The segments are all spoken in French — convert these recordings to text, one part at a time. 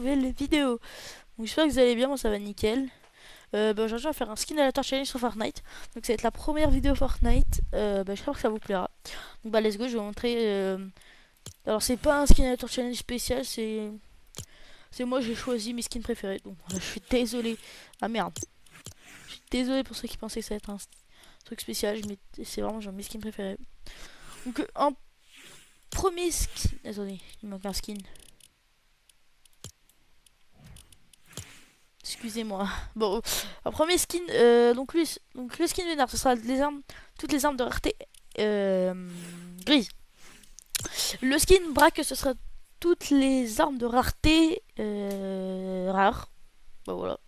nouvelle vidéo. Donc j'espère que vous allez bien, moi ça va nickel. Aujourd'hui on va faire un skin à la challenge sur Fortnite. Donc ça va être la première vidéo Fortnite. J'espère que ça vous plaira. Donc let's go, je vais vous montrer. Alors c'est pas un skin à la challenge spécial, c'est moi j'ai choisi mes skins préférés. Donc je suis désolé. Ah merde. Je suis désolé pour ceux qui pensaient que ça allait être un truc spécial, mais c'est vraiment genre mes skins préférés. Donc un premier skin. Attendez, il manque un skin. Excusez-moi. Bon, un premier skin, donc le skin vénard, ce sera les armes, toutes les armes de rareté grise. Le skin braque, ce sera toutes les armes de rareté rares. Bah voilà.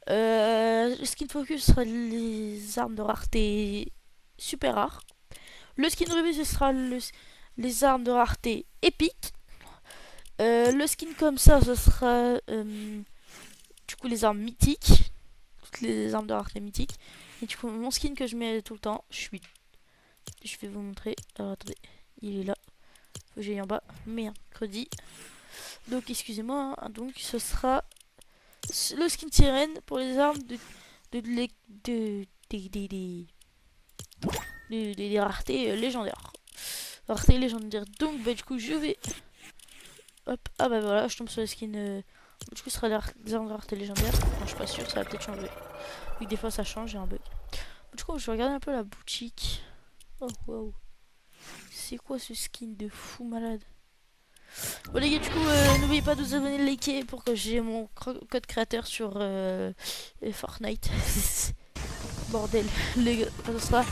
Le skin focus sera les armes de rareté super rares. Le skin rubis, ce sera les armes de rareté épiques. Le skin comme ça, ce sera du coup les armes mythiques, toutes les armes de rareté mythiques. Et du coup mon skin que je mets tout le temps, je vais vous montrer. Alors attendez, il est là, faut que j'aille en bas, mercredi. Donc excusez-moi, hein. Donc ce sera le skin sirène pour les armes des raretés légendaires. Raretés légendaires. Donc du coup je vais, hop, ah bah voilà, je tombe sur le skin. Du coup, ce sera des armes de rareté légendaire. Non, je suis pas sûr, ça va peut-être changer. Vu que des fois ça change, j'ai un bug. Du coup, je vais regarder un peu la boutique. Oh, wow. C'est quoi ce skin de fou malade? Bon, les gars, du coup, n'oubliez pas de vous abonner, de liker pour que j'ai mon code créateur sur Fortnite. Bordel, les gars, ça sera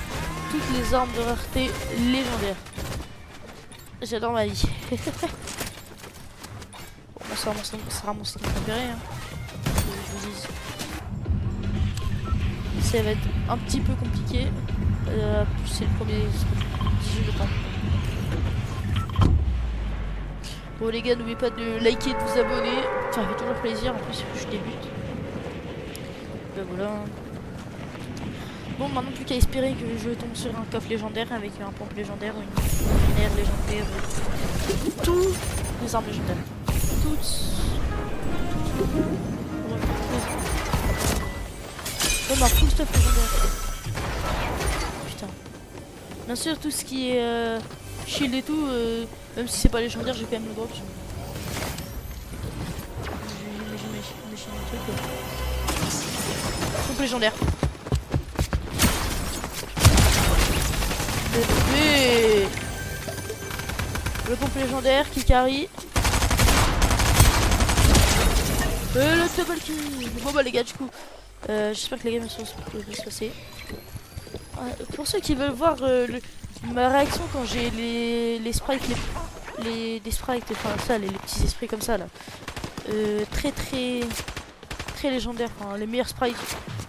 toutes les armes de rareté légendaires. J'adore ma vie. Bon, ça sera mon skin préféré, hein. Je vous dis. Ça va être un petit peu compliqué. C'est le premier jeu de temps. Bon les gars, n'oubliez pas de liker et de vous abonner. Ça fait toujours plaisir, en plus je débute. Ben voilà. Bon, maintenant plus qu'à espérer que je tombe sur un coffre légendaire avec un pompe légendaire ou une aire légendaire. Toutes les armes légendaires. Toutes. Bon, bah, full stuff légendaire. Putain. Bien sûr, tout ce qui est shield et tout, même si c'est pas légendaire, j'ai quand même le drop. J'imagine un truc. Pompe légendaire. Mais... le pompe légendaire qui carry. Le double kill. Bon bah les gars, du coup, j'espère que les games sont bien se passer. Pour ceux qui veulent voir ma réaction quand j'ai les sprites, des sprites, enfin ça, les petits esprits comme ça là, très légendaires, enfin les meilleurs sprites,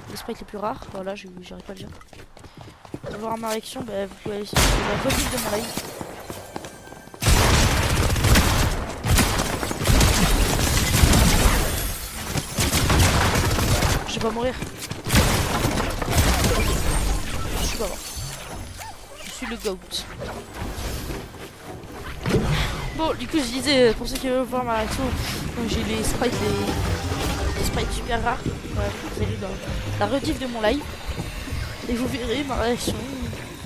les sprites les plus rares, voilà, j'arrive pas à le dire. Pour voir ma réaction, bah, vous pouvez aller sur la rediff de mon live. Je vais pas mourir. Je suis pas mort. Je suis le GOAT. Bon, du coup, je disais, pour ceux qui veulent voir ma réaction, j'ai les sprites super rares. Voilà, vous allez dans la rediff de mon live. Et vous verrez ma réaction.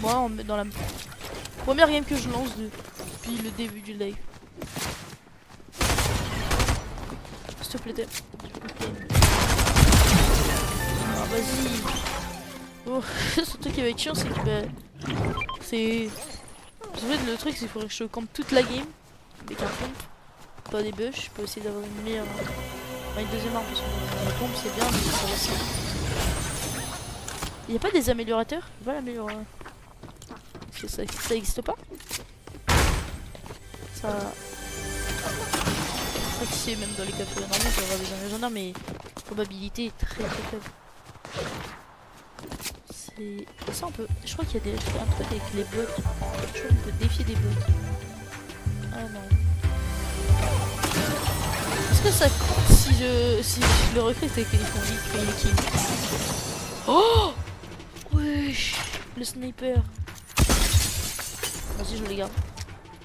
Moi, dans la première game que je lance depuis le début du live. S'il te plaît. Ah, vas-y. Bon, ce truc qui va être chiant, c'est que c'est... En fait, le truc, c'est qu'il faudrait que je campe toute la game avec un pompe, pas des bush. Je peux essayer d'avoir une meilleure... une deuxième arme, parce que la pompe, c'est bien, mais ça va aussi. Il n'y a pas des améliorateurs? Il va l'améliorer. Parce que ça existe pas? Ça... Pas qui sait, même dans les cas normaux, il va y avoir des armes légendaires, mais la probabilité est très faible. C'est ça, on peut. Je crois qu'il y a un truc avec les bugs. Je crois qu'on peut défier des bugs. Ah non. Est-ce que ça compte si je le recrute et qu'ils font vite qu'il est kill? Oh wesh, le sniper. Vas-y, je le garde.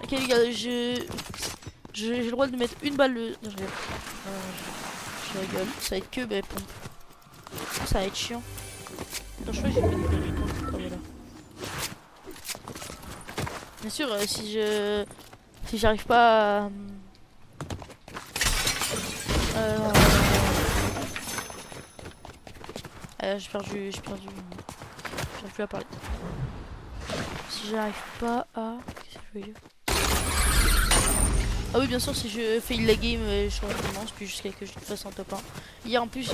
Ok les gars, je J'ai le droit de mettre une balle de... Non, je rigole. Ça va être que pompe. Ça va être chiant. Attends, je crois que j'ai mis des balles de pompe. Oh, voilà. Bien sûr, si j'arrive pas à... j'ai perdu. J'arrive plus à parler. Si j'arrive pas à... Qu'est-ce que je veux dire? Ah oui, bien sûr, si je fail la game, je recommence, puis jusqu'à que je fasse un top 1. Hier en plus,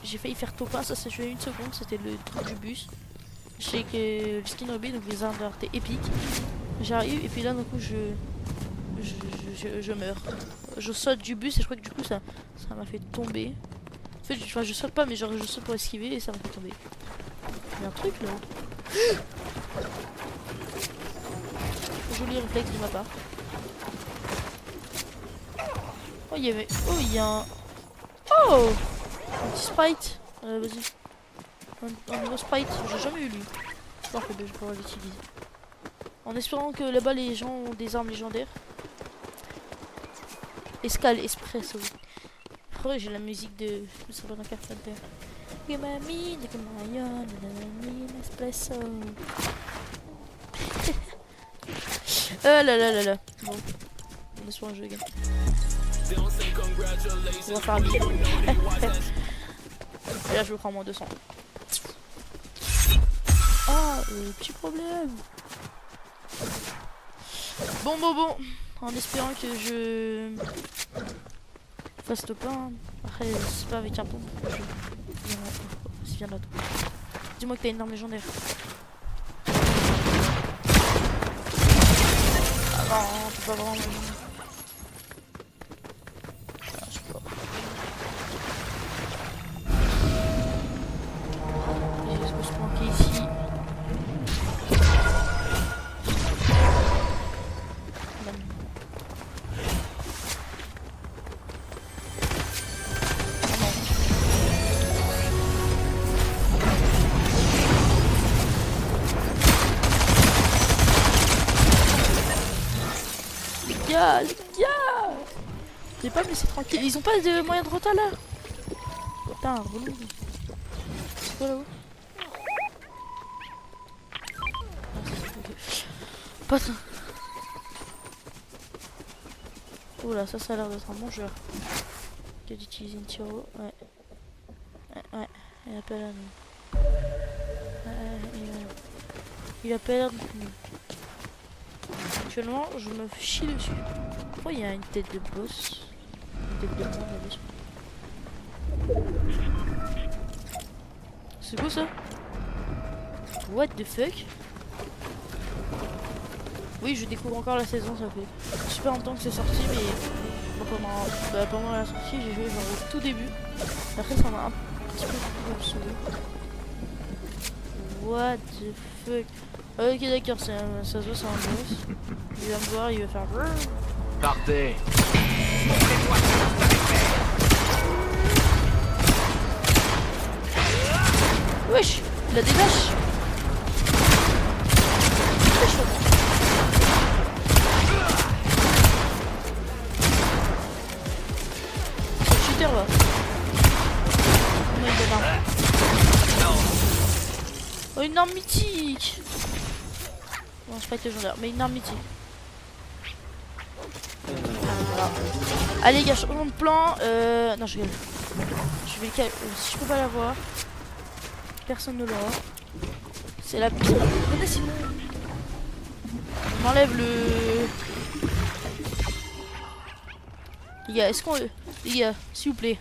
j'ai failli faire top 1, ça s'est joué une seconde, c'était le truc du bus. Je sais que le skin rubis, donc les armes de rareté épiques. J'arrive, et puis là, d'un coup, je meurs. Je saute du bus, et je crois que du coup, ça m'a fait tomber. En fait, je saute pas, mais genre, je saute pour esquiver, et ça m'a fait tomber. Il y a un truc là. Joli réflexe de ma part. Oh, il y avait. Oh, il y a un. Oh! Un petit sprite. Vas-y. Un nouveau sprite. J'ai jamais eu lui. J'espère que je pourrai l'utiliser. En espérant que là-bas les gens ont des armes légendaires. Escale espresso. Oh, j'ai la musique de. Je me souviens Carpenter. Espresso. Là là là. Bon. On est sur un jeu, gars. On va faire bien. Et là je me prends moins 200. Ah, petit problème. Bon. En espérant que je fasse top 1. Après c'est pas avec un pompe. C'est bien là. Dis-moi que t'as une arme légendaire. Ah non, c'est pas vraiment. Les gars, je vais pas me laisser tranquille. Ils ont pas de moyen de rota là. Putain, relou. C'est quoi là-haut? Pas ça. Oula, ça a l'air d'être un bon joueur. Qui a d'utiliser une tiro. Ouais. Il a pas l'air de... Il a pas l'air de... Actuellement, je me chie dessus. Pourquoi il y a une tête de boss? Une tête de monde là-dessus. C'est quoi ça? What the fuck? Oui, je découvre encore la saison, ça fait super longtemps que c'est sorti, mais bon, pendant la sortie, j'ai joué genre au tout début. Après, ça m'a un petit peu saoulé. What the fuck? Ok, d'accord, ça se voit, c'est un boss. Il va me voir, il va faire. Partez! Wesh! Il a des vaches! C'est le shooter là. Comment il donne un... Oh, une arme mythique! Non, c'est pas légendaire, mais une arme mythique. Voilà. Allez, gars, changement de plan. Non, je rigole. Je vais le si je peux pas l'avoir, personne ne l'aura. C'est la pire. Venez, sinon. On enlève le. Les gars, est-ce qu'on. Les gars, s'il vous plaît.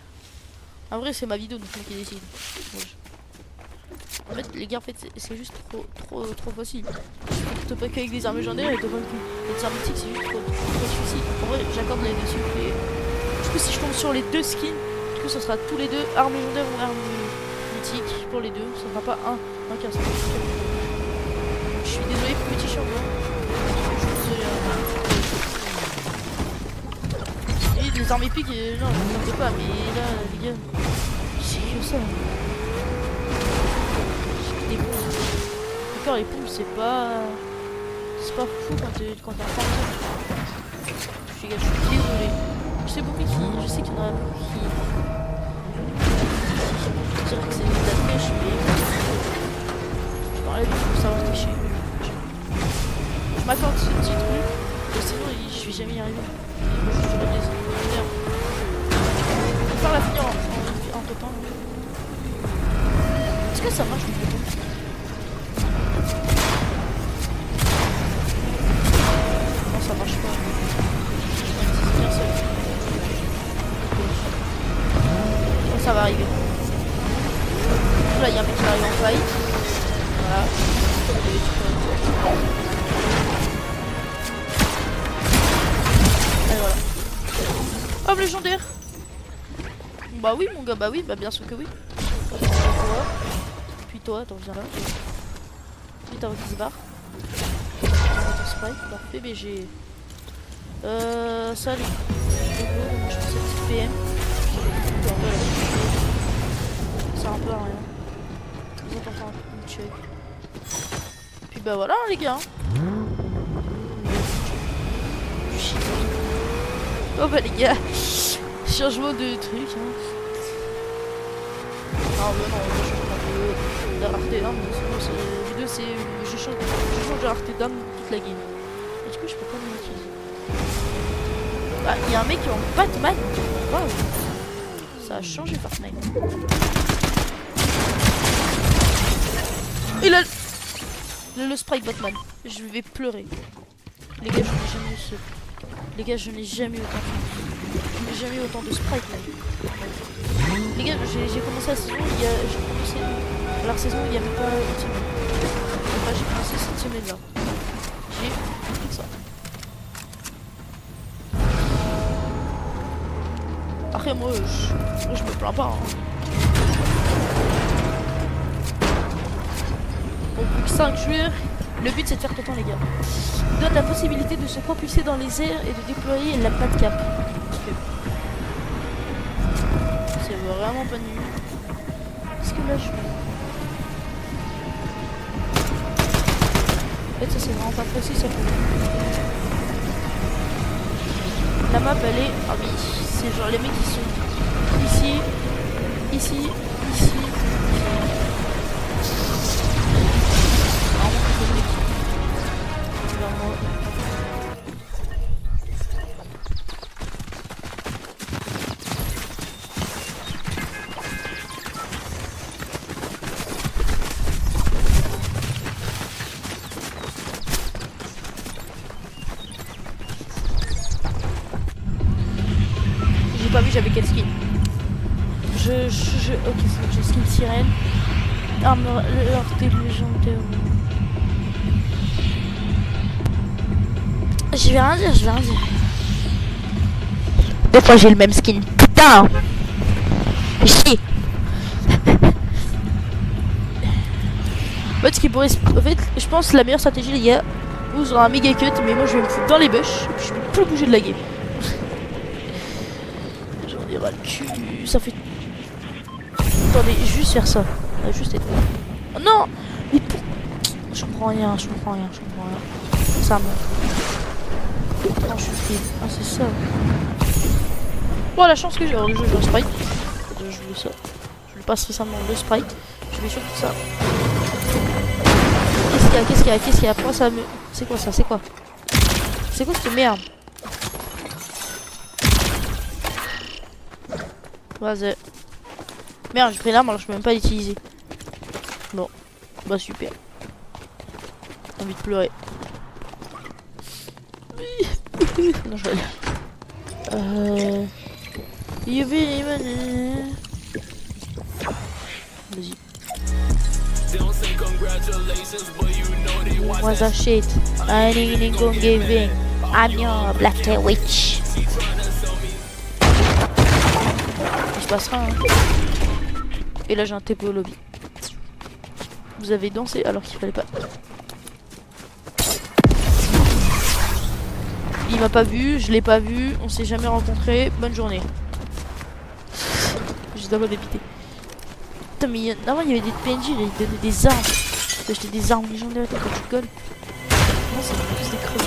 En vrai, c'est ma vidéo, donc c'est moi qui décide. Bon, en fait, les gars, en fait, c'est juste trop facile. T'as pas qu'avec des armes légendaires et t'as pas les armes mythiques, c'est juste trop difficile. En vrai, j'accorde les deux, s'il vous plaît. Du coup, si je tombe sur les deux skins, du coup, ça sera tous les deux armes légendaires ou armes mythiques pour les deux. Ça sera pas un qu'un seul. Je suis désolé pour petit champion. Et les armes épiques, non, je ne sais pas, mais là, les gars, c'est que ça. Les pompes. D'accord, les pompes, c'est pas fou quand t'es en forme. les gars, je suis désolé. Je sais beaucoup qui. Je sais qu'il y en a beaucoup qui. Dire que c'est de la triche, mais. Je parlais de savoir tricher. Je m'accorde ce petit truc, et sinon je vais jamais y arriver. Moi je ferai des erreurs. Je vais faire la finir en top 1. Est-ce que ça marche le bouton? Non, ça marche pas. Je qu'un seul. Oh, ça va arriver. Là, il y a un mec qui arrive en fight. Voilà. Et voilà. Hop, légendaire. Bah oui, mon gars, bah oui, bah bien sûr que oui. Puis toi, attends, viens là. Puis t'as qui se barre. Sprite, parfait, BG. Ça, les. Moi je fais cette PM. Ça sert un peu à rien. Ils ont encore un check. Puis bah voilà, les gars. Oh bah les gars, changement de truc. Hein. Ah ouais, non, je change de rareté d'arme. Les deux, c'est. Je change de rareté d'arme toute la game. Et du coup, je peux pas l'utiliser. Bah, il y a un mec qui est en Batman. Waouh, ça a changé Fortnite. Il a le sprite Batman. Je vais pleurer. Les gars, je n'ai jamais eu ce. Les gars, je n'ai jamais eu autant de. Je n'ai jamais eu autant de sprite là. Les gars, j'ai commencé la saison, j'ai commencé la saison il y avait pas une semaine. Enfin, j'ai commencé cette semaine là. J'ai fait ça. Après moi, je me plains pas. Hein. Bon, plus que 5 joueurs. Le but c'est de faire tout le temps les gars. Donne la possibilité de se propulser dans les airs et de déployer la patte cap. C'est vraiment pas nul. Est-ce que là je vais... En fait ça c'est vraiment pas précis ça peut... La map elle est... Ah oui, c'est genre les mecs qui sont ici, ici, ici. J'ai pas vu j'avais quel skin. Ok, c'est bon, j'ai skin sirène. Armure légendaire. Je vais rien dire, Des fois j'ai le même skin. Putain. Chier. En fait, ce qui pourrait... En fait, je pense que la meilleure stratégie, les gars, vous aurez un méga cut, mais moi je vais me foutre dans les bush, et puis je vais plus bouger de la game. J'en ai ras le cul, ça fait... Attendez, juste faire ça. On va juste être... Oh non. Mais pour... Je comprends rien. Ça me... Non, je suis free. Ah, c'est ça. Bon, la chance que j'ai. Alors, le jeu, je veux un sprite. Je veux ça. Je lui passe récemment le sprite. Je vais surtout ça. Qu'est-ce qu'il y a Pourquoi ça me... C'est quoi ça C'est quoi cette merde? Vas-y. Merde, j'ai pris l'arme alors je peux même pas l'utiliser. Bon. Bah super. J'ai envie de pleurer. Non, je vais Vas-y. Was a shit. I ain't gonna give in. I'm your black tail witch. Il se passera. Hein. Et là j'ai un TP au lobby. Vous avez dansé alors qu'il fallait pas. Il m'a pas vu, je l'ai pas vu, on s'est jamais rencontré. Bonne journée. J'ai d'abord débité. Putain mais avant il y avait des PNJ, ils donnaient des armes. J'ai acheté des armes légendaires quand tu rigoles. Non c'est plus des creux.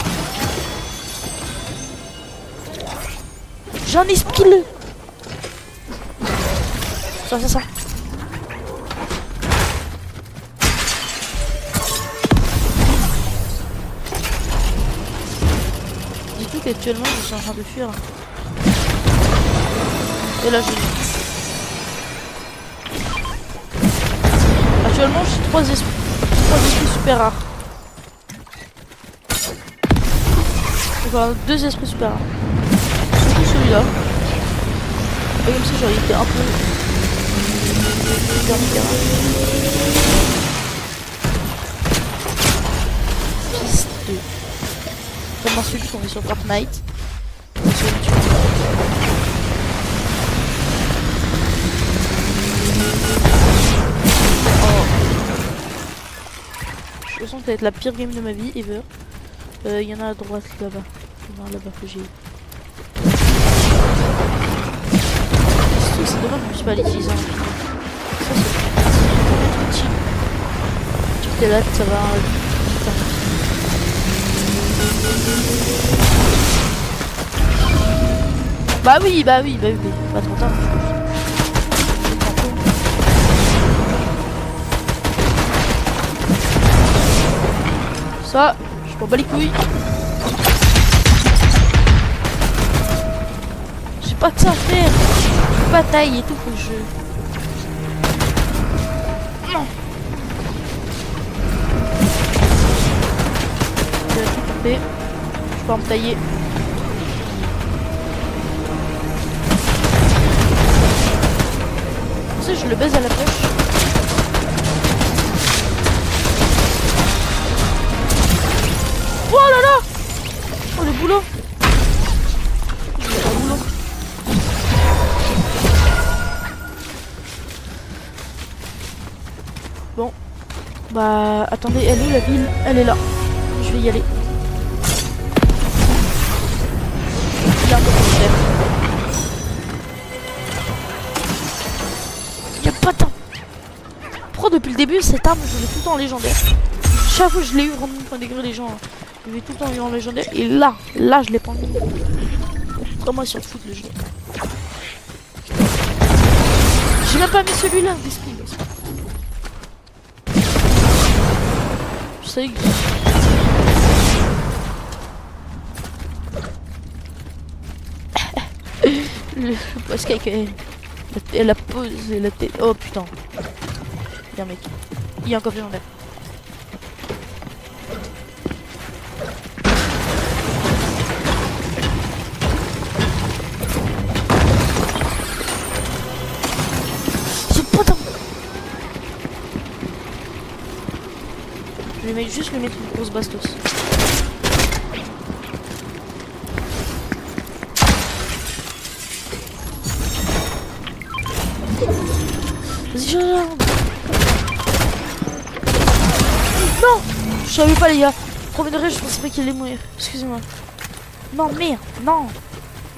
J'ai un esprit le. Ça. Dis-toi qu'actuellement je suis en train de fuir. Et là je. Actuellement j'ai 3 esprits super rares. Enfin 2 esprits super rares. Surtout celui-là. Et comme si j'aurais été un peu. Fils de. Comme celui qu'on est sur Fortnite. Je sens que ça va être la pire game de ma vie ever. Il y en a à droite là-bas. Il y en a là-bas que j'ai. C'est dommage que je ne puisse pas l'utiliser. Ça c'est petit. Tu es là, ça va. Bah oui. Pas trop tard. Ça, je m'en bats les couilles. J'ai pas que ça à faire. Bataille et tout, faut que je. Non. Je vais tout couper. Je peux me tailler. Tu sais, je le baise à la pêche. Oh là là! Oh le boulot! Bon. Bah attendez, elle est où la ville? Elle est là. Je vais y aller. Il y a un peu de terre. Il y a pas de temps. Pro depuis le début cette arme je l'ai tout le temps en légendaire. Chaque fois que je l'ai eu vraiment point degré les gens. Je l'ai tout le temps eu en légendaire. Et là je l'ai pas mis. Comment ils s'en foutent le jeu. J'ai même pas mis celui-là. Je sais que... Le boss cake elle a posé la tête. Oh putain. Il y a un mec. Il y a un coffre légendaire. Je vais juste lui mettre une grosse bastos. Vas-y, non! Je savais pas les gars. Premier degré, je pensais pas qu'il allait mourir. Excusez-moi. Non, merde, non.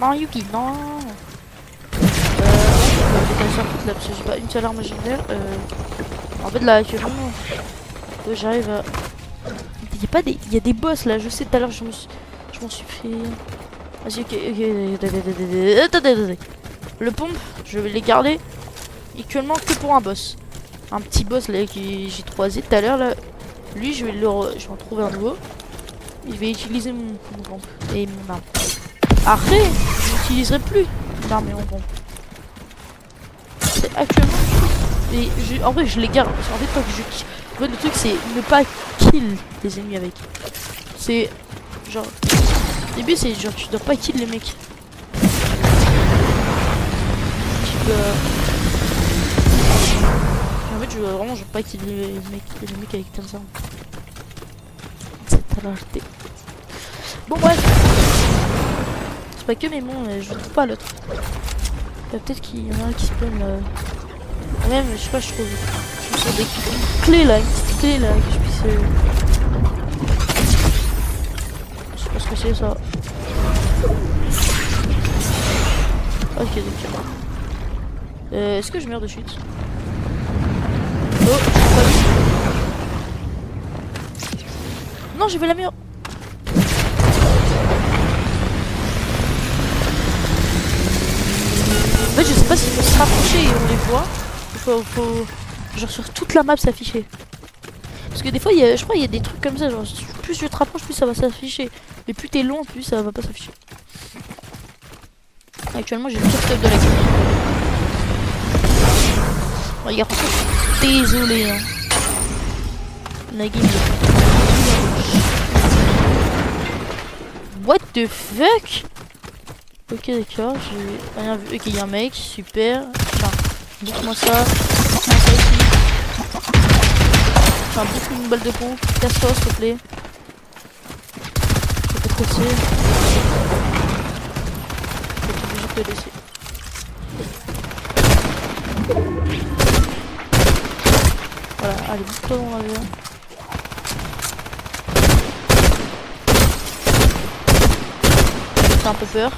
Non, Yuki, non. J'ai pas une seule arme légendaire. En fait là actuellement j'arrive à... Il y a des boss là, je sais tout à l'heure je m'en suis fait... Vas-y ok. Attendez. Le pompe, je vais les garder actuellement que pour un boss. Un petit boss là que j'ai croisé tout à l'heure là. Lui je vais en trouver un nouveau. Je vais utiliser mon pompe et mon arme. Après, je n'utiliserai plus mon arme et mon pompe. C'est actuellement... Et en vrai je les garde. Parce qu'en fait quand je... En fait, le truc c'est ne pas kill les ennemis avec. C'est genre... Au début c'est genre tu dois pas kill les mecs. Tu dois... En fait je dois vraiment genre pas kill les mecs avec comme ça. C'est à l'arrêter. Bon bref. C'est pas que mais bon je trouve pas l'autre. Peut-être qu'il y en a un qui spawn là. Même je sais pas je trouve sur des clés là, une petite clé là que je puisse... Je sais pas ce que c'est ça. Ok donc. Est-ce que je meurs de chute? Oh, pas vu. Non j'ai vu la mur. En fait, je sais pas s'il faut se rapprocher et on les voit. Faut genre sur toute la map s'afficher. Parce que des fois, je crois qu'il y a des trucs comme ça. Genre, plus je te rapproche, plus ça va s'afficher. Mais plus t'es loin, plus ça va pas s'afficher. Actuellement, j'ai le pire stop de la game. Bon, les gars, franchement, je suis désolé. Hein. La game. What the fuck? Ok, d'accord, j'ai rien vu. Ok, il y a un mec, super. Enfin, dites-moi ça. Dites-moi ça aussi. Enfin, bouffe une balle de pompe. Casse-toi, s'il te plaît. Je peux te laisser. Je vais être obligé de te laisser. Voilà, allez, bouffe-toi dans l'avion. J'ai un peu peur.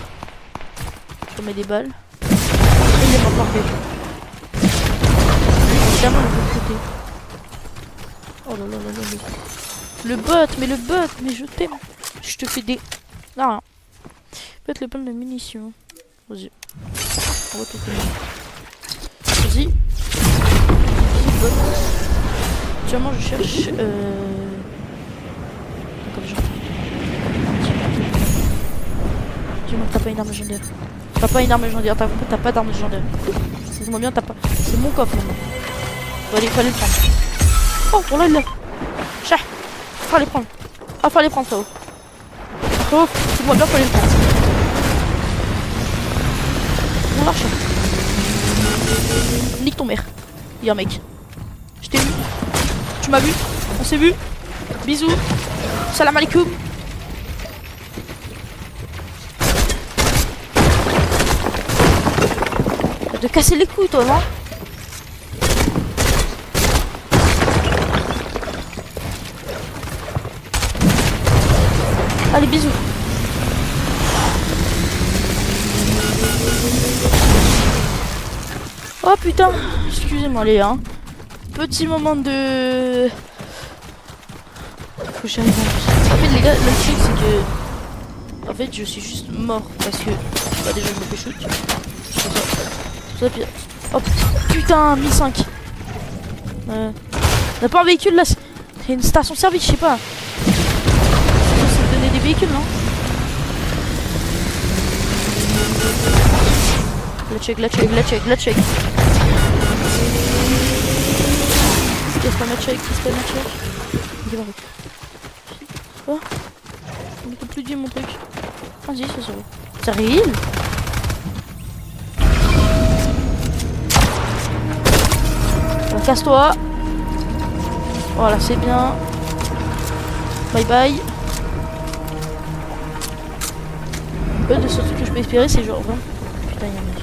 Je mets des balles. Il est pas parfait. Évidemment, le bon côté. Oh là là là là. Le bot, mais je t'aime. Je te fais des. Non, rien. Peut-être le plein de munitions. Vas-y. On va tout faire. Vas-y. Vas-y, bot. Actuellement, je cherche. Comme genre. Dis-moi que t'as pas une arme légendaire. T'as pas une arme légendaire, t'as pas d'arme légendaire. C'est bien, t'as pas. C'est mon coffre maintenant. Bon, allez, fallait le prendre. Oh, bon là, il l'a. Chat. Fallait prendre. Ah, fallait prendre ça. Oh, c'est moi bien, fallait le prendre. Bon marche. Nique ton mère. Il y a un mec. Je t'ai vu. Tu m'as vu. On s'est vu. Bisous. Salam alaikum. De casser les couilles, toi, non? Allez, bisous. Oh putain, excusez-moi les hein. Petit moment de... Faut que j'arrive à... En fait les gars, le truc c'est que... En fait je suis juste mort parce que... Bah déjà je me fais shoot. Ça pire. Oh putain, 1005. On n'a pas un véhicule là. C'est une station service, je sais pas. Ça me donner des véhicules, non? La check. Qu'est-ce qu'on a check? Il est barré. Oh, on ne peut plus dire mon truc. Vas-y, ça va. Ça arrive. Casse-toi. Voilà, c'est bien. Bye bye. Le seul truc que je peux espérer, c'est genre... Putain, il y a un mec.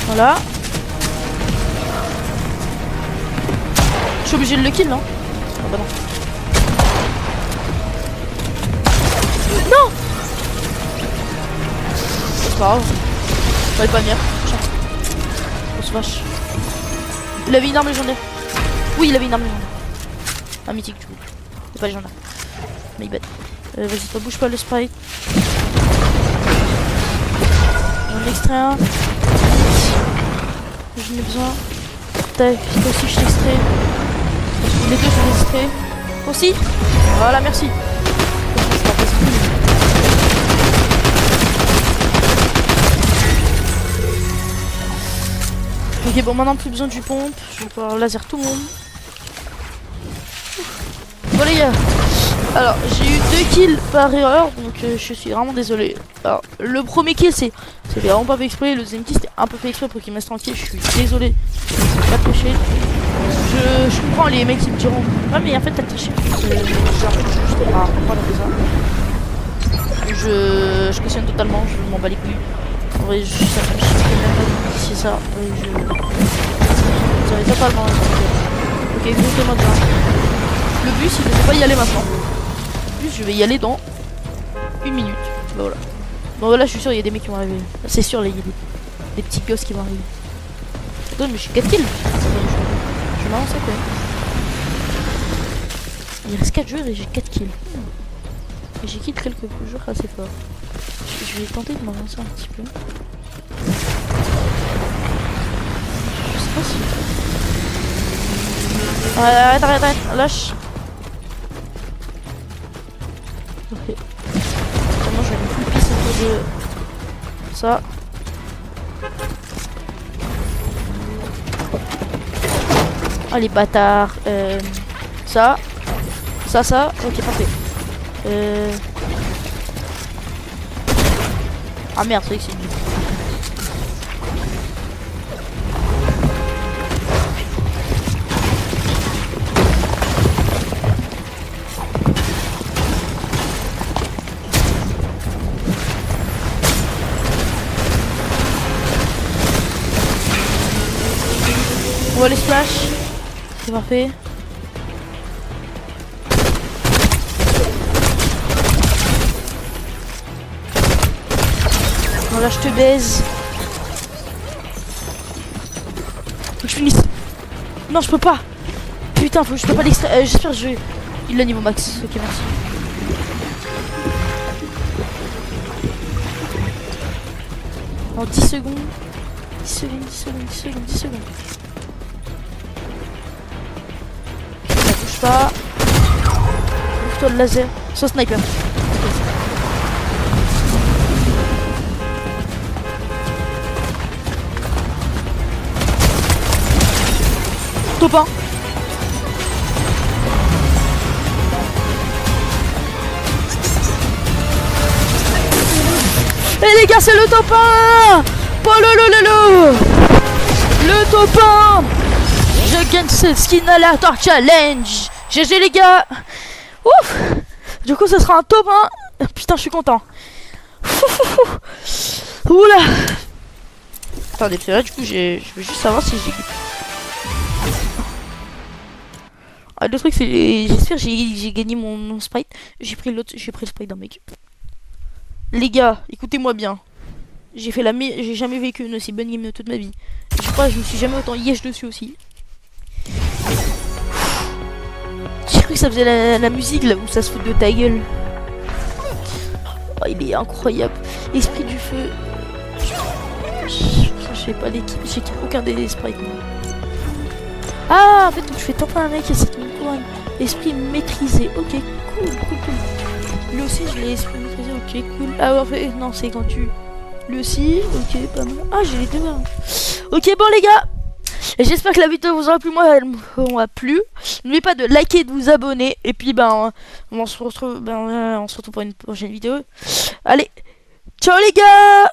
Voilà. Je suis obligé de le kill, non? Ah bah non. Non! C'est pas grave. On va pas venir. On se vache. Il avait une arme légendaire. Oui, il avait une arme légendaire. Un mythique du coup. C'est pas légendaire. Mais il bête. Vas-y, toi bouge pas le sprite. J'en extrais un. J'en ai besoin. Tac, toi aussi je t'extrais. Les deux je les extrais. Toi aussi. Voilà, merci. Ok, bon, maintenant plus besoin du pompe. Je vais pouvoir laser tout le monde. Bon, les gars. Alors, j'ai eu 2 kills par erreur, donc je suis vraiment désolé. Alors, le premier kill, c'était vraiment pas fait exprès. Le deuxième kill, c'était un peu fait exprès pour qu'il me laisse tranquille. Je suis désolé. Pas triché. Je comprends les mecs qui me diront ouais, mais en fait, t'as triché. Je questionne totalement. Je m'en bats les couilles. En vrai, ça me chie même pas si c'est ça. J'avais totalement raison. Ok, écoutez-moi bien. Le bus, il ne faut pas y aller maintenant. Le bus, je vais y aller dans 1 minute. Bah voilà. Bon, là, je suis sûr, il y a des mecs qui vont arriver. C'est sûr, là, il y a des petits gosses qui vont arriver. Attends, mais je suis 4 kills. Je m'avance quoi. Il reste 4 joueurs et j'ai 4 kills. Et j'ai kill quelques joueurs assez forts. Je vais tenter de m'avancer un petit peu. Je sais pas si... Arrête, lâche. Ok. Moi je vais me full piste autour de ça. Oh les bâtards. Ça. Ok, parfait. Ah merde, c'est vrai que c'est nul. On va les splash. C'est parfait. Bon là je te baise. Faut que je finisse. Non je peux pas. Putain faut que je peux pas l'extraire. J'espère que je vais... Il l'a niveau max. Ok merci. En 10 secondes. 10 secondes. Ça bouge pas. Ouvre-toi le laser. Sans sniper. Top 1. Et les gars c'est le top 1. Le top 1. Je gagne cette skin aléatoire challenge. GG les gars. Ouf. Du coup ce sera un top 1. Putain je suis content. Oula. Attendez parce que là du coup je veux juste savoir si j'ai... Ah, le truc c'est... J'espère que j'ai gagné mon sprite. J'ai pris le sprite d'un mec. Les gars, écoutez-moi bien. J'ai jamais vécu une aussi bonne game de toute ma vie. Je crois que je me suis jamais autant yesh dessus aussi. J'ai cru que ça faisait la musique là où ça se fout de ta gueule. Oh, il est incroyable. Esprit du feu. Je sais pas l'équipe. J'ai aucun des sprites moi. Ah en fait tu fais taper un mec et c'est une couronne. Esprit maîtrisé. Ok cool. Lui aussi je l'ai esprit maîtrisé. Ok cool. Ah ouais, en fait non c'est quand tu... Lui aussi, ok, pas mal. Ah, j'ai les deux. Ok, bon les gars, j'espère que la vidéo vous aura plu. Moi, elle m'a plu. N'oubliez pas de liker et de vous abonner. Et puis, on se retrouve pour une prochaine vidéo. Allez, ciao les gars.